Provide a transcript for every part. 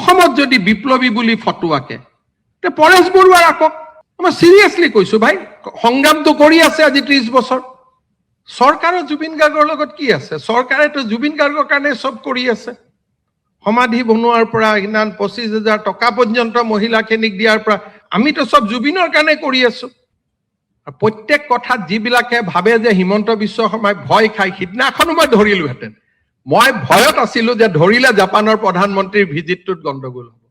অসমত যদি বিপ্লৱী বুলি ফটো আঁকে তে পৰেশ বৰুৱাৰ আঁকক মই সিৰিয়াসলি কৈছো ভাই সংগ্ৰামটো কৰি আছে আজি 30 বছৰ চৰকাৰৰ জুবিন গাৰ্গৰ লগত কি আছে চৰকাৰেতো জুবিন গাৰ্গৰ কাৰণে সব কৰি আছে সমাধি বনোৱাৰ পৰা ইমান 25,000 টকা পৰ্যন্ত মহিলাখিনিক দিয়াৰ পৰা আমিতো সব জুবিনৰ কাৰণে কৰি আছো প্ৰত্যেক কথাত যিবিলাকে ভাবে যে হিমন্ত বিশ্ব শৰ্মাই ভয় খাই সিদিনাখন মই ধৰিলোহেঁতেন মই ভয়ত আছিলো যে ধৰিলে জাপানৰ প্ৰধানমন্ত্ৰীৰ ভিজিটটোত গণ্ডগোল হ'ব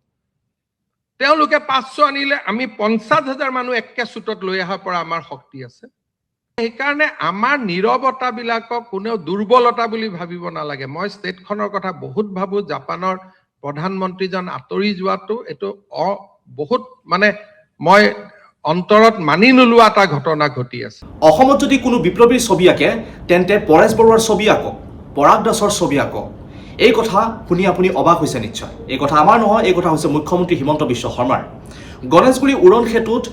তেওঁলোকে 500 আনিলে আমি 50,000 মানুহ একে সুতত লৈ অহাৰ পৰা আমাৰ শক্তি আছে সেইকাৰণে আমাৰ নীৰৱতা বিলাকক কোনেও দুৰ্বলতা বুলি ভাবিব নালাগে মই ষ্টেটখনৰ কথা বহুত ভাবো জাপানৰ প্ৰধানমন্ত্ৰীজন আঁতৰি যোৱাটো এটো বহুত মানে মই অন্তৰত মানি নোলোৱা এটা ঘটনা ঘটি আছে অসমত যদি কোনো বিপ্লৱীৰ ছবি আঁকে তেন্তে পৰেশ বৰুৱাৰ ছবি আঁকক পৰাগ দাসৰ ছবি আঁকক এই কথা শুনি আপুনি অবাক হৈছে নিশ্চয় এই কথা আমাৰ নহয় এই কথা হৈছে মুখ্যমন্ত্ৰী হিমন্ত বিশ্ব শৰ্মাৰ গণেশগুৰি উৰণ সেতুত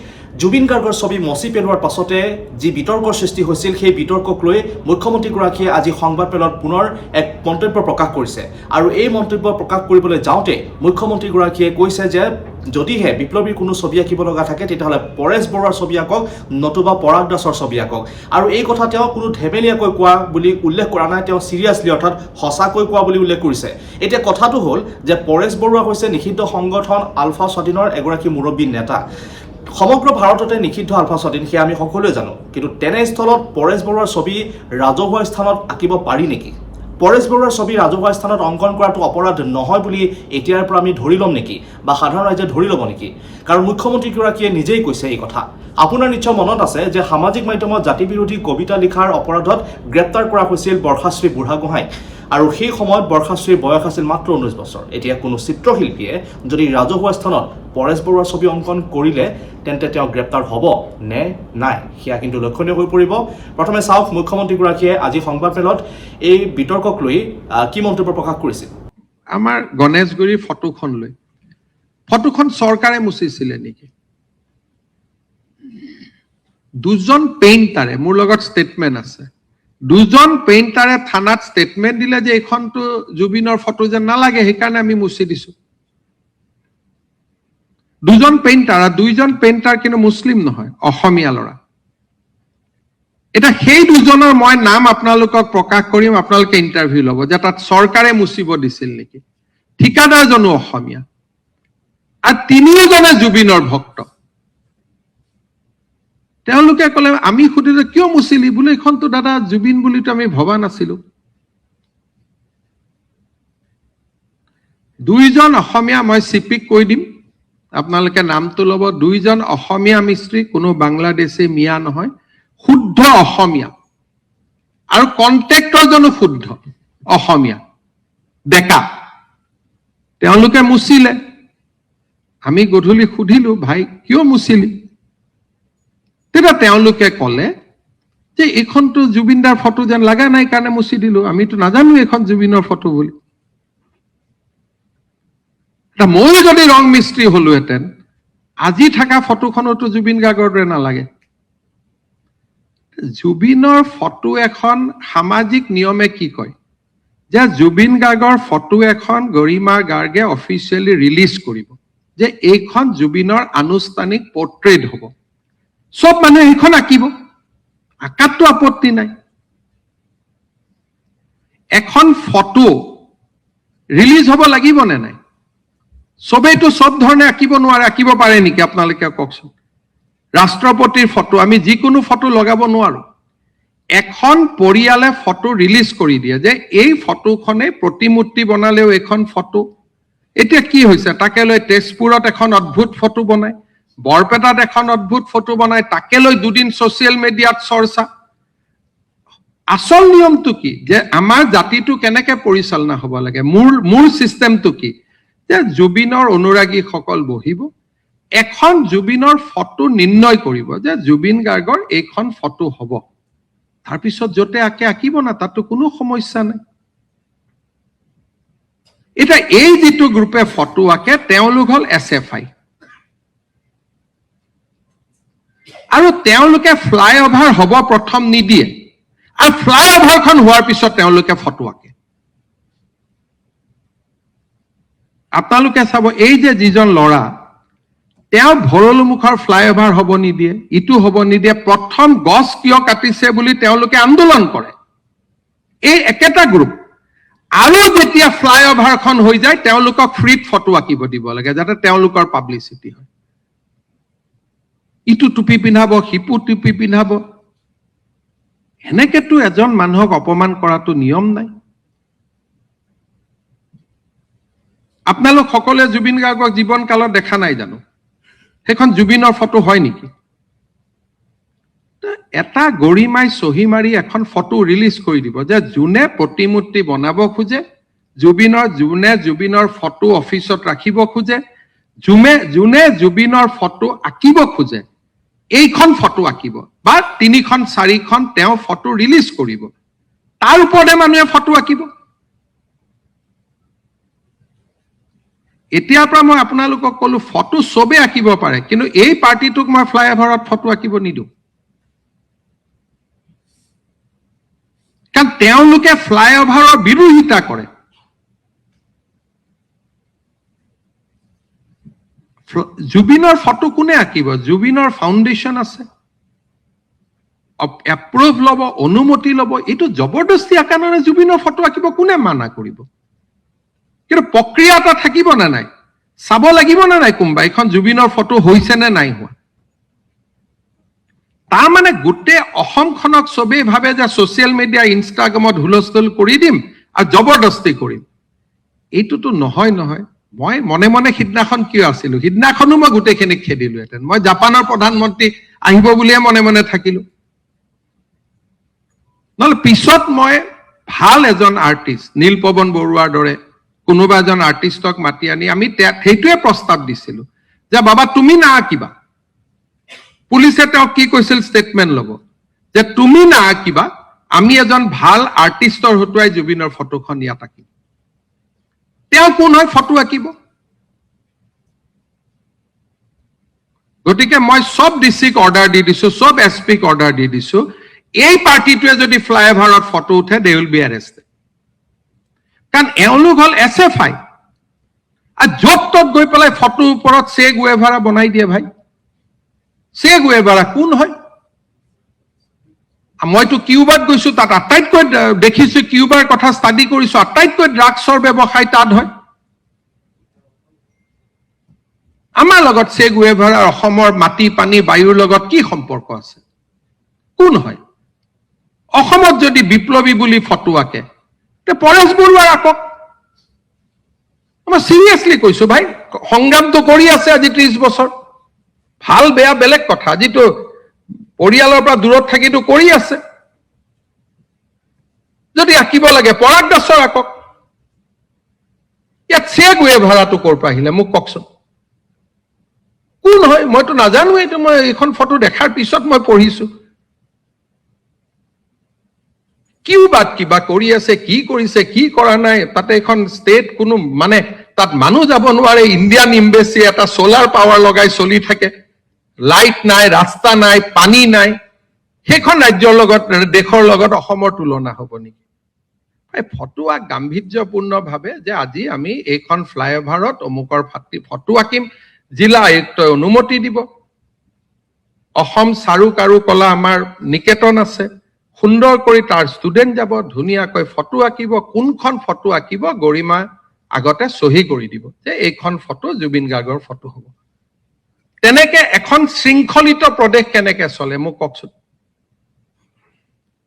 জুবিন গাৰ্গৰ ছবি মচি পেলোৱাৰ পাছতে যি বিতৰ্কৰ সৃষ্টি হৈছিল সেই বিতৰ্কক লৈ মুখ্যমন্ত্ৰীগৰাকীয়ে আজি সংবাদমেলত পুনৰ এক মন্তব্য প্ৰকাশ কৰিছে আৰু এই মন্তব্য প্ৰকাশ কৰিবলৈ যাওঁতে মুখ্যমন্ত্ৰীগৰাকীয়ে কৈছে যে যদিহে বিপ্লৱীৰ কোনো ছবি আঁকিব লগা থাকে তেতিয়াহ'লে পৰেশ বৰুৱাৰ ছবি আঁকক নতুবা পৰাগ দাসৰ ছবি আঁকক আৰু এই কথা তেওঁ কোনো ধেমেলীয়াকৈ কোৱা বুলি উল্লেখ কৰা নাই তেওঁ সিৰিয়াছলি অৰ্থাৎ সঁচাকৈ কোৱা বুলি উল্লেখ কৰিছে এতিয়া কথাটো হ'ল যে পৰেশ বৰুৱা হৈছে নিষিদ্ধ সংগঠন আলফা স্বাধীনৰ এগৰাকী মুৰব্বী নেতা সমগ্ৰ ভাৰততে নিষিদ্ধ আলফা স্বাধীন সেয়া আমি সকলোৱে জানো কিন্তু তেনেস্থলত পৰেশ বৰুৱাৰ ছবি ৰাজহুৱা স্থানত আঁকিব পাৰি নেকি পৰেশ বৰুৱাৰ ছবি ৰাজহুৱা স্থানত অংকন কৰাটো অপৰাধ নহয় বুলি এতিয়াৰ পৰা আমি ধৰি ল'ম নেকি বা সাধাৰণ ৰাইজে ধৰি ল'ব নেকি কাৰণ মুখ্যমন্ত্ৰীগৰাকীয়ে নিজেই কৈছে এই কথা আপোনাৰ নিশ্চয় মনত আছে যে সামাজিক মাধ্যমত জাতি বিৰোধী কবিতা লিখাৰ অপৰাধত গ্ৰেপ্তাৰ কৰা হৈছিল বৰ্ষাশ্ৰী বুঢ়াগোহাঁইক আৰু সেই সময়ত বৰ্ষাশ্ৰীৰ বয়স আছিল মাত্ৰ 19 বছৰ এতিয়া কোনো চিত্ৰশিল্পীয়ে যদি ৰাজহুৱা স্থানত পৰেশ বৰুৱাৰ ছবি অংকন কৰিলে তেন্তে তেওঁ গ্ৰেপ্তাৰ হ'ব নে নাই সেয়া কিন্তু লক্ষণীয় হৈ পৰিব প্ৰথমে চাওক মুখ্যমন্ত্ৰীগৰাকীয়ে আজি সংবাদমেলত এই বিতৰ্কক লৈ কি মন্তব্য প্ৰকাশ কৰিছিল আমাৰ গণেশগুৰি ফটোখন চৰকাৰে মুচিছিলে নেকি দুজন পেইণ্টাৰে মোৰ লগত ষ্টেটমেন্ট আছে দুজন পেইণ্টাৰে থানাত ষ্টেটমেন্ট দিলে যে এইখনটো জুবিনৰ ফটো যেন নালাগে সেইকাৰণে আমি মুছি দিছো দুজন পেইণ্টাৰ কিন্তু মুছলিম নহয় অসমীয়া ল'ৰা এটা সেই দুজনৰ মই নাম আপোনালোকক প্ৰকাশ কৰিম আপোনালোকে ইন্টাৰভিউ ল'ব যে তাত চৰকাৰে মুছিব দিছিল নেকি ঠিকাদাৰজনো অসমীয়া আৰু তিনিওজনে জুবিনৰ ভক্ত তেওঁলোকে ক'লে আমি সুধিলে কিয় মুছিলি বোলে এইখনটো দাদা জুবিন বুলিতো আমি ভবা নাছিলো দুইজন অসমীয়া মই সিপিক কৈ দিম আপোনালোকে নামটো ল'ব দুইজন অসমীয়া মিস্ত্ৰী কোনো বাংলাদেশী মিয়া নহয় শুদ্ধ অসমীয়া আৰু কন্ট্ৰেক্টৰজনো শুদ্ধ অসমীয়া ডেকা তেওঁলোকে মুছিলে আমি গধূলি সুধিলো ভাই কিয় মুছিলি তেতিয়া তেওঁলোকে ক'লে যে এইখনটো জুবিনদাৰ ফটো যেন লাগা নাই কাৰণে মুছি দিলো আমিতো নাজানো এইখন জুবিনৰ ফটো বুলি মই যদি ৰং মিস্ত্ৰী হলোহেঁতেন আজি থকা ফটোখনতো জুবিন গাৰ্গৰ দৰে নালাগে জুবিনৰ ফটো এখন সামাজিক নিয়মে কি কয় যে জুবিন গাৰ্গৰ ফটো এখন গৰিমা গাৰ্গে অফিচিয়েলি ৰিলিজ কৰিব যে এইখন জুবিনৰ আনুষ্ঠানিক পোৰ্ট্ৰেইট হ'ব সব মানুহে এইখন আঁকিব আঁকাতটো আপত্তি নাই এখন ফটো ৰিলিজ হ'ব লাগিব নে নাই সবেইতো সব ধৰণে আঁকিব নোৱাৰে আঁকিব পাৰে নেকি আপোনালোকে কওকচোন ৰাষ্ট্ৰপতিৰ ফটো আমি যিকোনো ফটো লগাব নোৱাৰো এখন পৰিয়ালে ফটো ৰিলিজ কৰি দিয়ে যে এই ফটোখনে প্ৰতিমূৰ্তি বনালেও এখন ফটো এতিয়া কি হৈছে তাকে লৈ তেজপুৰত এখন অদ্ভুত ফটো বনায় বৰপেটাত এখন অদ্ভুত ফটো বনায় তাকে লৈ দুদিন সোশ্যাল মিডিয়াত চৰ্চা আসল নিয়মটো কি যে আমাৰ জাতিটো কেনেকে পৰিচালনা হ'ব লাগে মূল সিস্টেমটো কি যে জুবিনৰ অনুৰাগীসকল বহিব এখন জুবিনৰ ফটো নিৰ্ণয় কৰিব যে জুবিন গাৰ্গৰ এইখন ফটো হ'ব তাৰ পিছত যতে আঁকিব না তাতো কোনো সমস্যা নাই এটা এই যেটো গ্ৰুপে ফটো আঁকে তেওঁলোক হল এছএফআই আৰু তেওঁলোকে ফ্লাইওভাৰ হ'ব প্ৰথম নিদিয়ে আৰু ফ্লাইওভাৰখন হোৱাৰ পিছত তেওঁলোকে ফটো আঁকে আপোনালোকে চাব এই যে যিজন ল'ৰা তেওঁ ভৰলুমুখৰ ফ্লাইঅভাৰ হ'ব নিদিয়ে, ইটো হ'ব নিদিয়ে, প্ৰথম গছ কিয় কাটিছে বুলি তেওঁলোকে আন্দোলন কৰে। এই একেটা গ্ৰুপ আৰু যেতিয়া ফ্লাইঅভাৰখন হৈ যায় তেওঁলোকক ফ্ৰীত ফটো আঁকিব দিব লাগে যাতে তেওঁলোকৰ পাব্লিচিটি হয়। ইটো টুপি পিন্ধাব, সিপু টুপি পিন্ধাব, এনেকেতো এজন মানুহক অপমান কৰাটো নিয়ম নাই। আপোনালোক সকলোৱে জুবিন গাৰ্গক জীৱন কালত দেখা নাই জানো? সেইখন জুবিনৰ ফটো হয় নেকি? এটা গৰিমাই চহী মাৰি এখন ফটো ৰিলিজ কৰি দিব যে যোনে প্ৰতিমূৰ্তি বনাব খোজে, যোনে জুবিনৰ ফটো অফিচত ৰাখিব খোজে, যোনে জুবিনৰ ফটো আঁকিব খোজে, এইখন ফটো আঁকিব বা 3খন 4খন তেওঁ ফটো ৰিলিজ কৰিব, তাৰ ওপৰতে মানুহে ফটো আঁকিব। এতিয়াৰ পৰা মই আপোনালোকক ক'লো ফটো চবে আঁকিব পাৰে, কিন্তু এই পাৰ্টিটোক মই ফ্লাইঅভাৰত ফটো আঁকিব নিদিওঁ। কাৰণ তেওঁলোকে ফ্লাইঅভাৰৰ বিৰোধিতা কৰে। জুবিনৰ ফটো কোনে আঁকিব? জুবিনৰ ফাউণ্ডেশ্যন আছে, এপ্ৰুভ ল'ব, অনুমতি ল'ব। এইটো জবৰদস্তি আঁকা নহয়। জুবিনৰ ফটো আঁকিব কোনে মানা কৰিব? কিন্তু প্ৰক্ৰিয়া এটা থাকিব নে নাই? চাব লাগিব নে নাই কোনোবা এইখন জুবিনৰ ফটো হৈছে নে নাই হোৱা? তাৰমানে গোটেই অসমখনক চবেই ভাবে যে ছ'চিয়েল মিডিয়া, ইনষ্টাগ্ৰামত হুলস্থুল কৰি দিম আৰু জবৰদস্তি কৰিম। এইটোতো নহয়। মই মনে মনে সিদিনাখন কিয় আছিলো? সিদিনাখনো মই গোটেইখিনিক খেদিলোহেঁতেন। মই জাপানৰ প্ৰধানমন্ত্ৰী আহিব বুলিয়ে মনে মনে থাকিলো। নহ'লে পিছত মই ভাল এজন আৰ্টিষ্ট, নীলপৱন বৰুৱাৰ দৰে কোনোবা এজন আৰ্টিষ্টক মাতি আনি আমি সেইটোৱে প্ৰস্তাৱ দিছিলো যে বাবা তুমি নাআঁকিবা। পুলিচে তেওঁক কি কৈছিল? ষ্টেটমেণ্ট ল'ব যে তুমি নাআঁকিবা, আমি এজন ভাল আৰ্টিষ্টৰ হতুৱাই জুবিনৰ ফটোখন ইয়াত আঁকিম। তেওঁ কোন হয় ফটো আঁকিব? গতিকে মই সব ডিচিক অৰ্ডাৰ দি দিছো, সব এছপিক অৰ্ডাৰ দি দিছো, এই পাৰ্টিটোৱে যদি ফ্লাইঅভাৰত ফটো উঠে দে উইল বি এৰেষ্টেড। কাৰণ এওঁলোক হ'ল SFI। আৰু য'ত ত'ত গৈ পেলাই ফটোৰ ওপৰত চে গুৱেভাৰা বনাই দিয়ে। ভাই চে গুৱেভাৰা কোন হয়? মইতো কিউবাত গৈছো, তাত আটাইতকৈ দেখিছো, কিউবাৰ কথা ষ্টাডি কৰিছো, আটাইতকৈ ড্ৰাগছৰ ব্যৱসায় তাত হয়। আমাৰ লগত চে গুৱেভাৰাৰ অসমৰ মাটি, পানী, বায়ুৰ লগত কি সম্পৰ্ক আছে? কোন হয়? অসমত যদি বিপ্লৱী বুলি ফটো আঁকে তে পৰেশ বৰুৱাৰ আঁকক। মই চিৰিয়াছলি কৈছো ভাই, সংগ্ৰামটো কৰি আছে আজি 30 বছৰ। ভাল বেয়া বেলেগ কথা, আজিতো পৰিয়ালৰ পৰা দূৰত থাকিতো কৰি আছে। যদি আঁকিব লাগে পৰাগ দাসৰ আঁকক। ইয়াত চে গুৱেভাৰাটো ক'ৰ পৰা আহিলে মোক কওকচোন? কোন হয়? মইতো নাজানো। এইটো মই এইখন ফটো দেখাৰ পিছত মই পঢ়িছো। কিউবাত কিবা কৰি আছে, কি কৰিছে, কি কৰা নাই, তাতে এখন ষ্টেট কোনো মানে তাত মানুহ যাব নোৱাৰে। ইণ্ডিয়ান এম্বেচি এটা সোলাৰ পাৱাৰ লগাই চলি থাকে, লাইট নাই, ৰাস্তা নাই, পানী নাই। সেইখন ৰাজ্যৰ লগত, দেশৰ লগত অসমৰ তুলনা হ'ব নেকি? ফটোৱা গাম্ভীৰ্যপূৰ্ণভাৱে যে আজি আমি এইখন ফ্লাইঅভাৰত অমুকৰ ফটো আঁকিম, জিলা আয়ুক্তই অনুমতি দিব। অসম চাৰু কাৰু কলা আমাৰ নিকেতন আছে, সুন্দৰ কৰি তাৰ ষ্টুডেণ্ট যাব, ধুনীয়াকৈ ফটো আঁকিব। কোনখন ফটো আঁকিব গৰিমা আগতে চহী কৰি দিব যে এইখন ফটো জুবিন গাৰ্গৰ ফটো হ'ব। তেনেকে এখন শৃংখলিত প্ৰদেশ কেনেকে চলে মোক কওকচোন?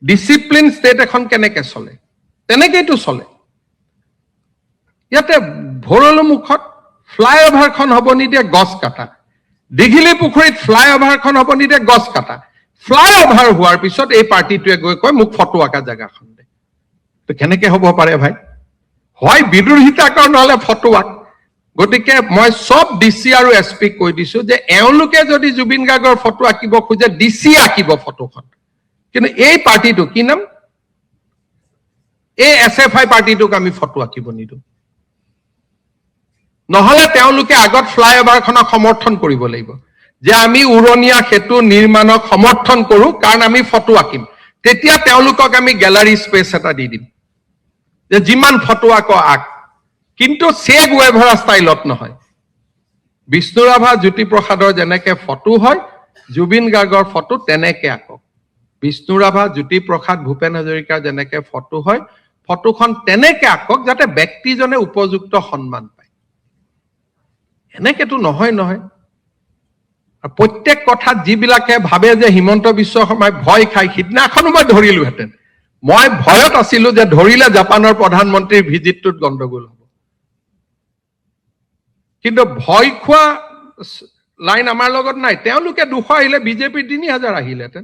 ডিচিপ্লিন ষ্টেট এখন কেনেকে চলে? তেনেকেইতো চলে। ইয়াতে ভৰলুমুখত ফ্লাইঅভাৰখন হ'ব নিদিয়ে, গছ কাটা। দীঘিলী পুখুৰীত ফ্লাইঅভাৰখন হ'ব নিদিয়ে, গছ কাটা। ফ্লাইঅভাৰ হোৱাৰ পিছত এই পাৰ্টিটোৱে গৈ কয় মোক ফটো আঁকা জেগাখন দে। কেনেকে হ'ব পাৰে ভাই? হয় বিৰোধিতা কৰ, নহ'লে ফটো আঁক। গতিকে মই সব ডিচি আৰু এছপিক কৈ দিছো যে এওঁলোকে যদি জুবিন গাৰ্গৰ ফটো আঁকিব খোজে ডিচি আঁকিব ফটোখন, কিন্তু এই পাৰ্টিটো কি নাম, এই SFI পাৰ্টিটোক আমি ফটো আঁকিব নিদিওঁ। নহ'লে তেওঁলোকে আগত ফ্লাইঅভাৰখনক সমৰ্থন কৰিব লাগিব যে আমি উৰণীয়া সেতু নিৰ্মাণক সমৰ্থন কৰো কাৰণ আমি ফটো আঁকিম। তেতিয়া তেওঁলোকক আমি গেলাৰী স্পেচ এটা দি দিম যে যিমান ফটো আঁক আঁক। কিন্তু চে গুৱেভাৰা ষ্টাইলত নহয়। বিষ্ণু ৰাভা জ্যোতিপ্ৰসাদৰ যেনেকে ফটো হয়, জুবিন গাৰ্গৰ ফটো তেনেকে আঁকক। বিষ্ণু ৰাভা জ্যোতিপ্ৰসাদ ভূপেন হাজৰিকাৰ যেনেকে ফটো হয়, ফটোখন তেনেকে আঁকক যাতে ব্যক্তিজনে উপযুক্ত সন্মান পায়। এনেকেতো নহয়। প্ৰত্যেক কথাত যিবিলাকে ভাবে যে হিমন্ত বিশ্ব শৰ্মাই ভয় খায়, সিদিনাখনো মই ধৰিলোহেঁতেন। মই ভয়ত আছিলো যে ধৰিলে জাপানৰ প্ৰধানমন্ত্ৰীৰ ভিজিটটোত গণ্ডগোল হ'ব। কিন্তু ভয় খোৱা লাইন আমাৰ লগত নাই। তেওঁলোকে 200 আহিলে বিজেপিৰ 3000 আহিলেহেঁতেন।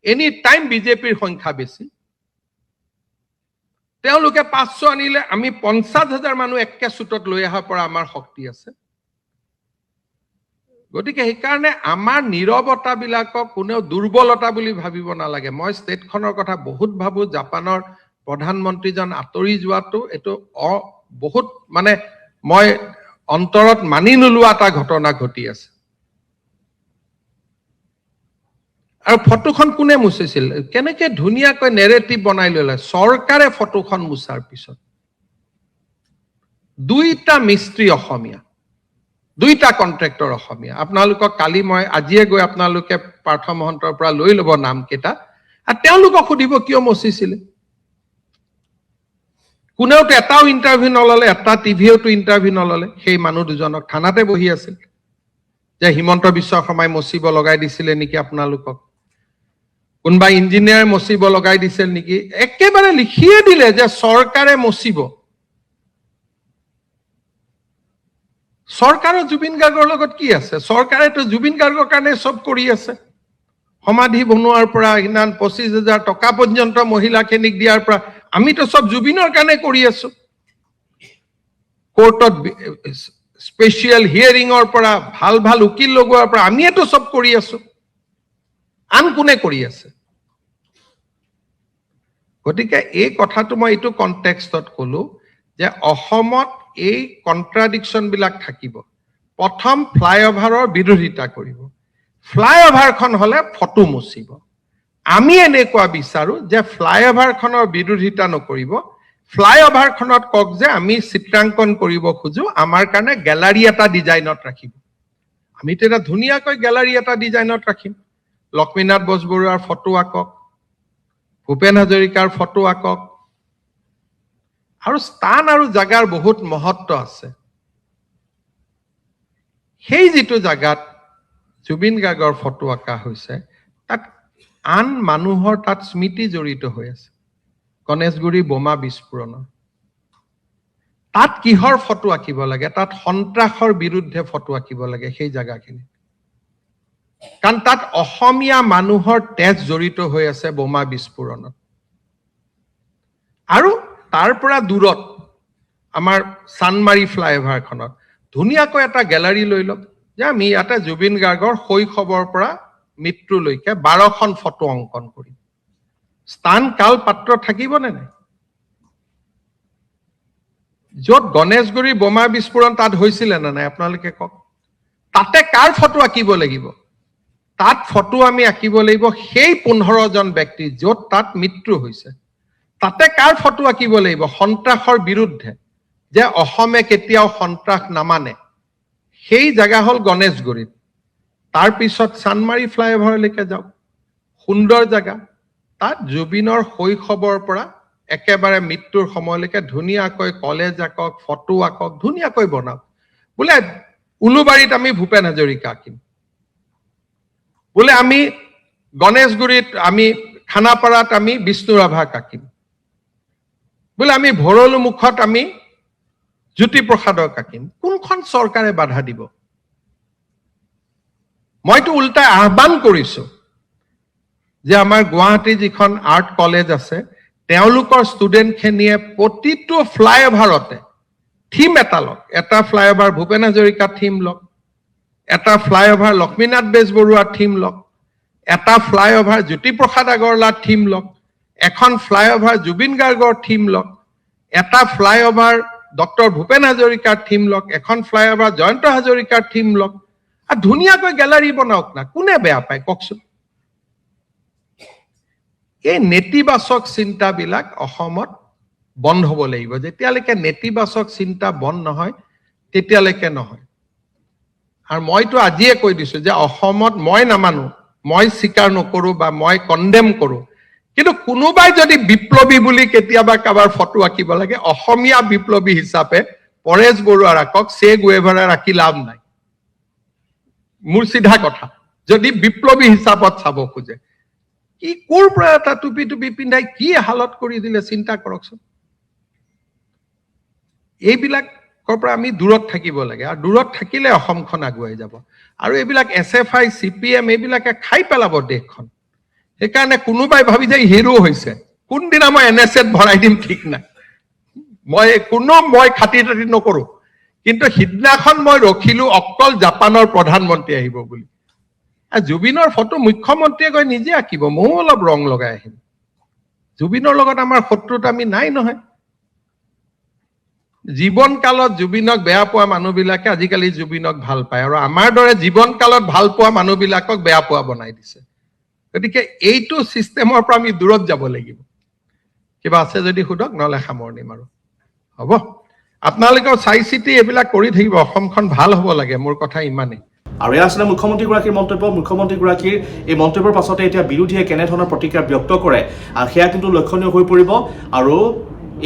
এনি টাইম বিজেপিৰ সংখ্যা বেছি। তেওঁলোকে 500 আনিলে আমি 50,000 মানুহ একে চুটত লৈ অহাৰ পৰা আমাৰ শক্তি আছে। গতিকে সেইকাৰণে আমাৰ নীৰৱতাবিলাকক কোনেও দুৰ্বলতা বুলি ভাবিব নালাগে। মই ষ্টেটখনৰ কথা বহুত ভাবো। জাপানৰ প্ৰধানমন্ত্ৰীজন আঁতৰি যোৱাটো এইটো বহুত মানে মই অন্তৰত মানি নোলোৱা এটা ঘটনা ঘটি আছে। আৰু ফটোখন কোনে মুচিছিল? কেনেকে ধুনীয়াকৈ নেৰেটিভ বনাই ললে চৰকাৰে ফটোখন মুচাৰ পিছত। 2টা মিস্ত্ৰী অসমীয়া, 2টা কন্ট্ৰেক্টৰ অসমীয়া। আপোনালোকক কালি মই আজিয়ে গৈ আপোনালোকে পাৰ্থ মহন্তৰ পৰা লৈ ল'ব নাম কেইটা, আৰু তেওঁলোকক সুধিব কিয় মচিছিলে। কোনেওতো এটাও ইণ্টাৰভিউ নললে, এটা টিভিওতো ইণ্টাৰভিউ নললে। সেই মানুহ দুজনক থানাতে বহি আছিল যে হিমন্ত বিশ্ব শৰ্মাই মচিব লগাই দিছিলে নেকি আপোনালোকক, কোনোবা ইঞ্জিনিয়াৰ মচিব লগাই দিছিল নেকি। একেবাৰে লিখিয়ে দিলে যে চৰকাৰে মচিব। চৰকাৰৰ জুবিন গাৰ্গৰ লগত কি আছে? চৰকাৰেতো জুবিন গাৰ্গৰ কাৰণে চব কৰি আছে। সমাধি বনোৱাৰ পৰা সিমান 25,000 টকা পৰ্যন্ত মহিলাখিনিক দিয়াৰ পৰা আমিতো চব জুবিনৰ কাৰণে কৰি আছো। কোৰ্টত স্পেচিয়েল হিয়াৰিঙৰ পৰা ভাল উকিল লগোৱাৰ পৰা আমিয়েতো চব কৰি আছো। আন কোনে কৰি আছে? গতিকে এই কথাটো মই এইটো কনটেক্সটত কলো যে অসমত এই কন্ট্ৰাডিকশ্যন বিলাক থাকিব। প্ৰথম ফ্লাইঅভাৰৰ বিৰোধিতা কৰিব, ফ্লাইঅভাৰখন হলে ফটো মুচিব। আমি এনেকুৱা বিচাৰো যে ফ্লাইঅভাৰখনৰ বিৰোধিতা নকৰিব, ফ্লাইঅভাৰখনত কওক যে আমি চিত্ৰাংকন কৰিব খোজো, আমাৰ কাৰণে গেলাৰী এটা ডিজাইনত ৰাখিব। আমি তেতিয়া ধুনীয়াকৈ গেলাৰী এটা ডিজাইনত ৰাখিম। লক্ষ্মীনাথ বেজবৰুৱাৰ ফটো আঁকক, ভূপেন হাজৰিকাৰ ফটো আঁকক। আৰু স্থান আৰু জাগাৰ বহুত মহত্ব আছে। সেই যিটো জাগাত জুবিন গাৰ্গৰ ফটো আঁকা হৈছে, তাত আন মানুহৰ তাত স্মৃতি জড়িত হৈ আছে। গণেশগুৰি বোমা বিস্ফোৰণৰ তাত কিহৰ ফটো আঁকিব লাগে? তাত সন্ত্ৰাসৰ বিৰুদ্ধে ফটো আঁকিব লাগে সেই জাগাখিনি। কাৰণ তাত অসমীয়া মানুহৰ তেজ জড়িত হৈ আছে বোমা বিস্ফোৰণত। আৰু তাৰ পৰা দূৰত আমাৰ চানমাৰী ফ্লাইঅভাৰখনত ধুনীয়াকৈ এটা গেলাৰী লৈ লওক যে আমি ইয়াতে জুবিন গাৰ্গৰ শৈশৱৰ পৰা মৃত্যুলৈকে 12খন ফটো অংকন কৰিম। স্থান কাল পাত্ৰ থাকিবনে নাই? য'ত গণেশগুৰি বোমা বিস্ফোৰণ তাত হৈছিলে নে নাই আপোনালোকে কওক। তাতে কাৰ ফটো আঁকিব লাগিব? তাত ফটো আমি আঁকিব লাগিব সেই 15জন ব্যক্তি য'ত তাত মৃত্যু হৈছে। তাতে কাৰ ফটো আঁকিব লাগিব? সন্ত্ৰাসৰ বিৰুদ্ধে, যে অসমে কেতিয়াও সন্ত্ৰাস নামানে। সেই জাগা হ'ল গণেশগুৰিত। তাৰপিছত চানমাৰী ফ্লাইঅভাৰলৈকে যাওক, সুন্দৰ জাগা। তাত জুবিনৰ শৈশৱৰ পৰা একেবাৰে মৃত্যুৰ সময়লৈকে ধুনীয়াকৈ কলেজ আঁকক, ফটো আঁকক, ধুনীয়াকৈ বনাওক। বোলে উলুবাৰীত আমি ভূপেন হাজৰিকা আঁকিম, বোলে আমি গণেশগুৰিত, আমি খানাপাৰাত আমি বিষ্ণু ৰাভাক আঁকিম, বোলে আমি ভৰলুমুখত আমি জ্যোতিপ্ৰসাদক আঁকিম। কোনখন চৰকাৰে বাধা দিব? মইতো উল্টাই আহ্বান কৰিছো যে আমাৰ গুৱাহাটী যিখন আৰ্ট কলেজ আছে, তেওঁলোকৰ ষ্টুডেণ্টখিনিয়ে প্ৰতিটো ফ্লাইঅভাৰতে থিম এটা লওক। এটা ফ্লাইঅভাৰ ভূপেন হাজৰিকা থিম লওক, এটা ফ্লাইঅভাৰ লক্ষ্মীনাথ বেজবৰুৱাৰ থিম লওক, এটা ফ্লাইঅভাৰ জ্যোতিপ্ৰসাদ আগৰৱালাৰ থিম লওক, এখন ফ্লাইঅভাৰ জুবিন গাৰ্গৰ থিম লওক, এটা ফ্লাইঅভাৰ ডক্টৰ ভূপেন হাজৰিকাৰ থিম লওক, এখন ফ্লাইঅভাৰ জয়ন্ত হাজৰিকাৰ থিম লওক, আৰু ধুনীয়াকৈ গেলাৰী বনাওক না। কোনে বেয়া পায় কওকচোন? এই নেতিবাচক চিন্তাবিলাক অসমত বন্ধ হ'ব লাগিব যেতিয়ালৈকে নেতিবাচক চিন্তা বন্ধ নহয় তেতিয়ালৈকে নহয় আৰু মইতো আজিয়ে কৈ দিছো যে অসমত মই নামানো মই স্বীকাৰ নকৰো বা মই কণ্ডেম কৰো কিন্তু কোনোবাই যদি বিপ্লৱী বুলি কেতিয়াবা কাবাৰ ফটো আঁকিব লাগে অসমীয়া বিপ্লৱী হিচাপে পৰেশ বৰুৱা ৰাখক চে গুয়েভাৰা ৰাখি লাভ নাই মোৰ সিধা কথা যদি বিপ্লৱী হিচাপত চাব খোজে কি কোৰ পৰা এটা টুপি টুপি পিন্ধাই কি হালত কৰি দিলে চিন্তা কৰকচোন এইবিলাকৰ পৰা আমি দূৰত থাকিব লাগে আৰু দূৰত থাকিলে অসমখন আগুৱাই যাব আৰু এইবিলাক SFI CPM এইবিলাকে খাই পেলাব দেশখন সেইকাৰণে কোনোবাই ভাবি যায় হিৰো হৈছে কোনদিনা মই NSAত ভৰাই দিম ঠিক নাই মই খাতি তাতি নকৰো কিন্তু সিদিনাখন মই ৰখিলো অকল জাপানৰ প্ৰধানমন্ত্ৰী আহিব বুলি জুবিনৰ ফটো মুখ্যমন্ত্ৰীয়ে গৈ নিজে আঁকিব ময়ো অলপ ৰং লগাই আহিম জুবিনৰ লগত আমাৰ শত্ৰুতা আমি নাই নহয় জীৱন কালত জুবিনক বেয়া পোৱা মানুহবিলাকে আজিকালি জুবিনক ভাল পায় আৰু আমাৰ দৰে জীৱন কালত ভাল পোৱা মানুহবিলাকক বেয়া পোৱা বনাই দিছে গতিকে এইটো সিস্টেমৰ পৰা আমি দূৰত যাব লাগিব কিবা আছে যদি সুধক নহলে সামৰণি মাৰো হ'ব আপোনালোকেও চাই চিতি এইবিলাক কৰি থাকিব অসমখন ভাল হ'ব লাগে মোৰ কথা ইমানেই আৰু এয়া আছিলে মুখ্যমন্ত্ৰীগৰাকীৰ মন্তব্য মুখ্যমন্ত্ৰীগৰাকীৰ এই মন্তব্যৰ পাছতে এতিয়া বিৰোধীয়ে কেনেধৰণৰ প্ৰতিক্ৰিয়া ব্যক্ত কৰে সেয়া কিন্তু লক্ষণীয় হৈ পৰিব আৰু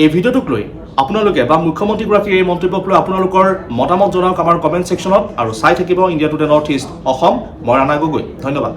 এই ভিডিঅ'টোক লৈ আপোনালোকে বা মুখ্যমন্ত্ৰীগৰাকীৰ এই মন্তব্যক লৈ আপোনালোকৰ মতামত জনাওক আমাৰ কমেণ্ট ছেকশ্যনত আৰু চাই থাকিব India today north east Assam মই ৰাণা গগৈ ধন্যবাদ